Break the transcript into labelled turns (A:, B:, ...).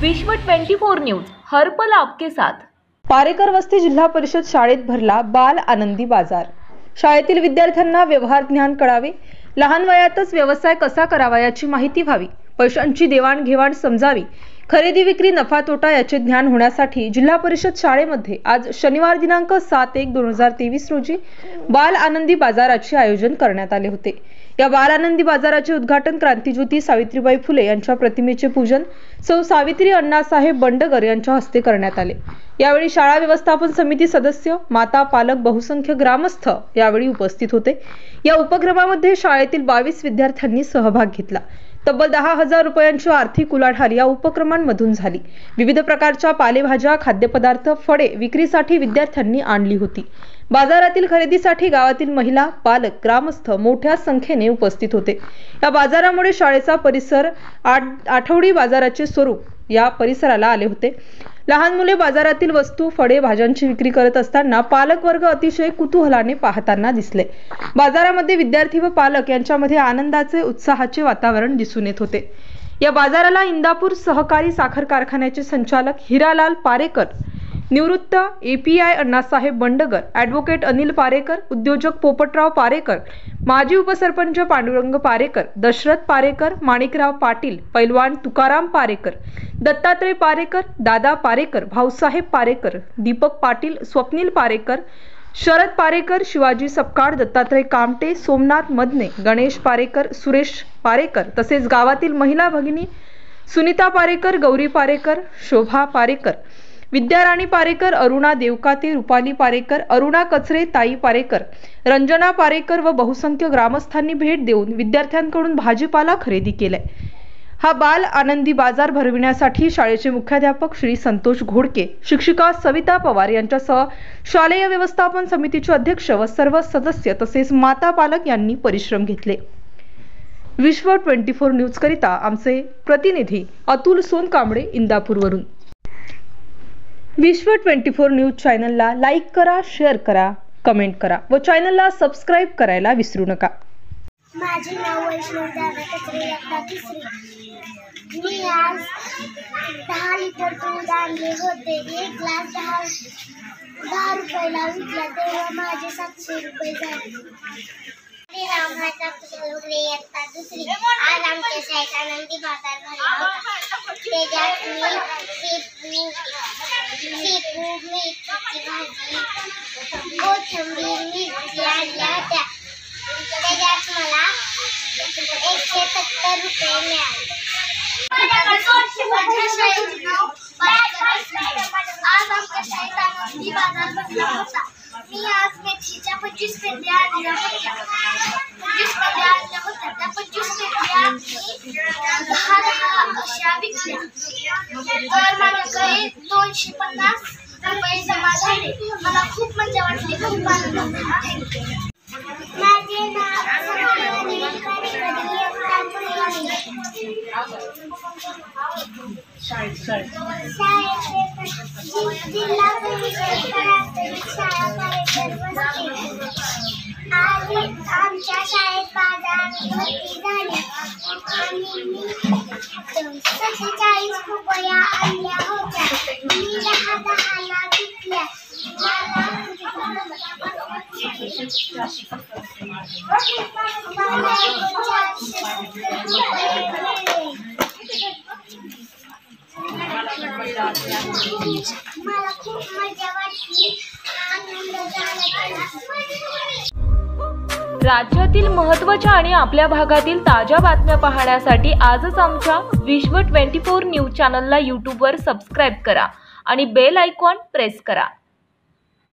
A: विश्व 24 न्यूज हर पल आपके साथ।
B: पारेकर वस्ती जिल्हा परिषद शाळेत भरला बाल आनंदी बाजार। शाळेतील विद्यार्थ्यांना व्यवहार ज्ञान कळावे, लहान वयातच व्यवसाय कसा करावा याची माहिती व्हावी, पैशांची देवाणघेवाण समजावी, खरेदी विक्री नफा तोटा याचे ज्ञान होण्यासाठी जिल्हा परिषद शाळेमध्ये आज शनिवार दिनांक 7/1/2023 रोजी बाल आनंदी बाजाराचे आयोजन करण्यात आले होते। या बाल आनंदी बाजाराचे उद्घाटन क्रांतिज्योती सावित्रीबाई फुले यांच्या प्रतिमेचे पूजन सौ सावित्री अण्णासाहेब बंडगर यांच्या हस्ते करण्यात आले। यावेळी शाळा व्यवस्थापन समिती सदस्य, माता, पालक, बहुसंख्य ग्रामस्थ यावेळी उपस्थित होते। या उपक्रमामध्ये शाळेतील 22 विद्यार्थ्यांनी सहभाग घेतला। तब्बल 10,000 रुपयांची आर्थिक उलाढाल या उपक्रमांमधून झाली। विविध प्रकारच्या पालेभाज्या, खाद्यपदार्थ, फळे विक्रीसाठी विद्यार्थ्यांनी आणली होती। बाजारातील खरेदीसाठी गावातील महिला, पालक, ग्रामस्थ मोठ्या संख्येने उपस्थित होते। या बाजारामुळे शाळेचा परिसर आठवडी बाजाराचे स्वरूप या परिसराला आले होते। लहान मुले बाजारातील वस्तू, फळे, भाज्यांची विक्री करत असताना पालक वर्ग अतिशय कुतूहलाने पाहताना दिसले। बाजारामध्ये विद्यार्थी व पालक यांच्यामध्ये आनंदाचे, उत्साहाचे वातावरण दिसून येत होते। या बाजाराला इंदापूर सहकारी साखर कारखान्याचे संचालक हिरालाल पारेकर, निवृत्त API अण्णासाहेब बंडगर, ॲडव्होकेट अनिल पारेकर, उद्योजक पोपटराव पारेकर, माजी उपसरपंच पांडुरंग पारेकर, दशरथ पारेकर, माणिकराव पाटील, पैलवान तुकाराम पारेकर, दत्तात्रय पारेकर, दादा पारेकर, भाऊसाहेब पारेकर, दीपक पाटील, स्वप्नील पारेकर, शरद पारेकर, शिवाजी सपकाळ, दत्तात्रय कामटे, सोमनाथ मदने, गणेश पारेकर, सुरेश पारेकर तसेच गावातील महिला भगिनी सुनीता पारेकर, गौरी पारेकर, शोभा पारेकर, विद्याराणी पारेकर, अरुणा देवकाते, रुपाली पारेकर, अरुणा कचरे, ताई पारेकर, रंजना पारेकर व बहुसंख्य ग्रामस्थांनी भेट देऊन विद्यार्थ्यांकडून भाजीपाला खरेदी केलाय। हा बाल आनंदी बाजार भरविण्यासाठी शाळेचे मुख्याध्यापक श्री संतोष घोडके, शिक्षिका सविता पवार यांच्यासह शालेय व्यवस्थापन समितीचे अध्यक्ष व सर्व सदस्य तसेच माता पालक यांनी परिश्रम घेतले। विश्व 24 न्यूज करिता आमचे प्रतिनिधी अतुल सोनकांबळे, इंदापूरवरून। विश्व 24 न्यूज चॅनलला लाईक करा, शेअर करा, कमेंट करा व चॅनलला सबस्क्राईब करायला विसरू नका।
C: माझे नाव वैष्णव कचरे, इयत्ता 3री। मी आज 10 लिटर दूध आणले होते। एक ग्लास 10 रुपयाला विकला तेव्हा माझे 700 रुपये झाले। इयत्ता 2री। आज आमच्या शाळेत आनंदी बाजार भरला होता। त्याच्यात मी शेपू, मेथीची भाजी, कोथिंबीर, मिरची आणल्या होत्या। त्याच्यात मला 170 रुपये मिळाले। माझ्या शाळेचे नाव आज आमच्या शाळेत आनंदी बाजार भरला होता। मी आज मेथीच्या 25 पेंड्या आणल्या होत्या। त्या 25 पेंड्या मी 10 अशा विकल्या तर माझ्याकडे 250 रुपये जमा झाले। मला खूप मजा वाटली, खूप आनंद झाला। माझे नाव जिल्हा परिषद प्राथमिक शाळा पारेकर वस्ती। आज आमच्या शाळेत बाजार भरती झाली आणि मी 47 रुपया आणल्या होत्या। मी 10ला विकल्या। मला खूप मजा वाटली, आनंद झाला।
A: राज्यातील महत्त्वाच्या आणि आपल्या भागातील ताज्या बातम्या पाहण्यासाठी आजच आमच्या विश्व 24 न्यूज चॅनलला YouTube वर सबस्क्राईब करा आणि बेल आयकॉन प्रेस करा।